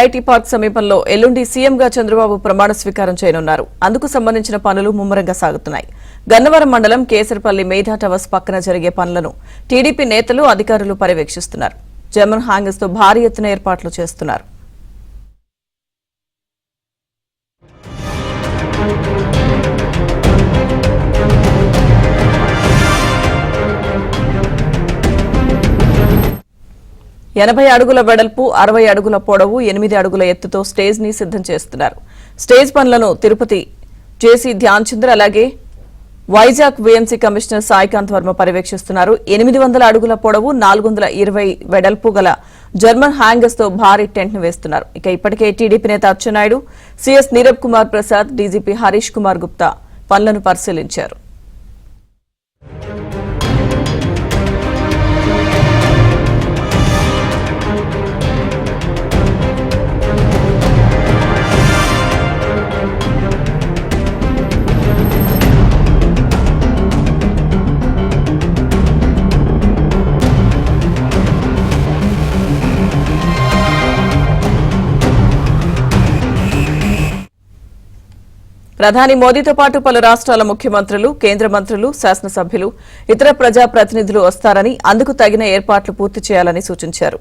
IT park సమీపంలో ఎల్లుండి సీఎంగా చంద్రబాబు ప్రమాణ స్వీకారం చేయనున్నారు. అందుకు సంబంధించిన పనులు ముమ్మరంగా సాగుతున్నాయి. గన్నవరం మండలం కేసరపల్లి మేధా టవర్స్ పక్కన జరిగే పనులను టీడీపీ నేతలు, అధికారులు పర్యవేక్షిస్తున్నారు. జర్మన్ హ్యాంగర్స్ తో భారీ ఎత్తున ఏర్పాట్లు చేస్తున్నారు. ఎనభై అడుగుల వెడల్పు, 60 అడుగుల పొడవు, 8 అడుగుల ఎత్తుతో స్టేజ్ ని సిద్ధం చేస్తున్నారు. స్టేజ్ పనులను తిరుపతి జేసీ ధ్యాన్ చంద్ర అలాగే వైజాగ్ వీఎంసీ కమిషనర్ సాయికాంత్ వర్మ పర్యవేక్షిస్తున్నారు. 800 అడుగుల పొడవు, 420 వెడల్పు గల జర్మన్ హ్యాంగర్స్ తో భారీ టెంట్ ను వేస్తున్నారు. ఇక ఇప్పటికే టీడీపీ నేత అచ్చెన్నాయుడు, సీఎస్ నీరబ్ కుమార్ ప్రసాద్, డీజీపీ హరీష్ కుమార్ గుప్తా పనులను పరిశీలించారు. ప్రధాని మోదీతో పాటు పలు రాష్ట్రాల ముఖ్యమంత్రులు, కేంద్ర మంత్రులు, శాసనసభ్యులు, ఇతర ప్రజాప్రతినిధులు వస్తారని, అందుకు తగిన ఏర్పాట్లు పూర్తి చేయాలని సూచించారు.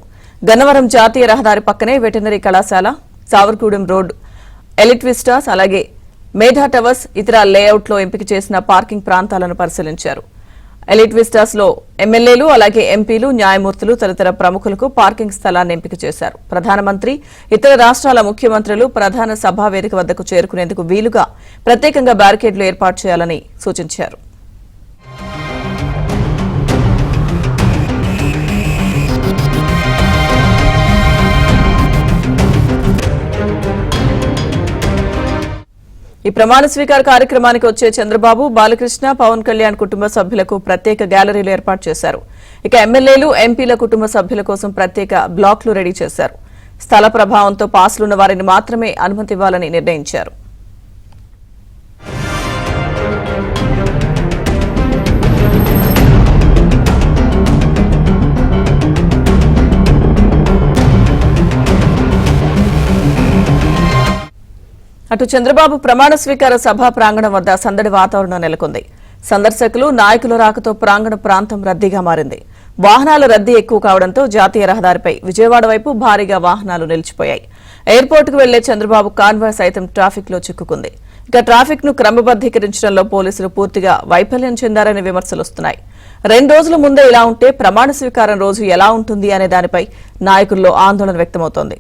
గన్నవరం జాతీయ రహదారి పక్కనే వెటర్నరీ కళాశాల, సావర్గూడెం రోడ్, ఎలిట్ విస్టాస్ అలాగే మేధా టవర్స్, ఇతర లేఅవుట్లో ఎంపిక చేసిన పార్కింగ్ ప్రాంతాలను పరిశీలించారు. ఎలిట్ విస్టాస్ లో ఎమ్మెల్యేలు అలాగే ఎంపీలు, న్యాయమూర్తులు తదితర ప్రముఖులకు పార్కింగ్ స్థలాన్ని ఎంపిక చేశారు. ప్రధానమంత్రి, ఇతర రాష్ట్రాల ముఖ్యమంత్రులు ప్రధాన సభా వేదిక వద్దకు చేరుకునేందుకు వీలుగా ప్రత్యేకంగా బ్యారికేడ్లు ఏర్పాటు చేయాలని సూచించారు. ఈ ప్రమాణ స్వీకార కార్యక్రమానికి వచ్చే చంద్రబాబు, బాలకృష్ణ, పవన్ కళ్యాణ్ కుటుంబ సభ్యులకు ప్రత్యేక గ్యాలరీలు ఏర్పాటు చేశారు. ఇక ఎమ్మెల్యేలు, ఎంపీల కుటుంబ సభ్యుల కోసం ప్రత్యేక బ్లాక్లు రెడీ చేశారు. స్థల ప్రభావంతో పాసులున్న వారిని మాత్రమే అనుమతి ఇవ్వాలని నిర్ణయించారు. అటు చంద్రబాబు ప్రమాణ స్వీకార సభా ప్రాంగణం వద్ద సందడి వాతావరణం నెలకొంది. సందర్శకులు, నాయకుల రాకతో ప్రాంగణ ప్రాంతం రద్దీగా మారింది. వాహనాల రద్దీ ఎక్కువ కావడంతో జాతీయ రహదారిపై విజయవాడ వైపు భారీగా వాహనాలు నిలిచిపోయాయి. ఎయిర్పోర్టుకు వెళ్లే చంద్రబాబు కాన్వాయ్ సైతం ట్రాఫిక్ లో చిక్కుకుంది. ఇక ట్రాఫిక్ ను క్రమబద్దీకరించడంలో పోలీసులు పూర్తిగా వైఫల్యం చెందారనే విమర్శలు వస్తున్నాయి. 2 రోజుల ముందే ఇలా ఉంటే ప్రమాణ స్వీకారం రోజు ఎలా ఉంటుంది అనే దానిపై నాయకుల్లో ఆందోళన వ్యక్తమవుతోంది.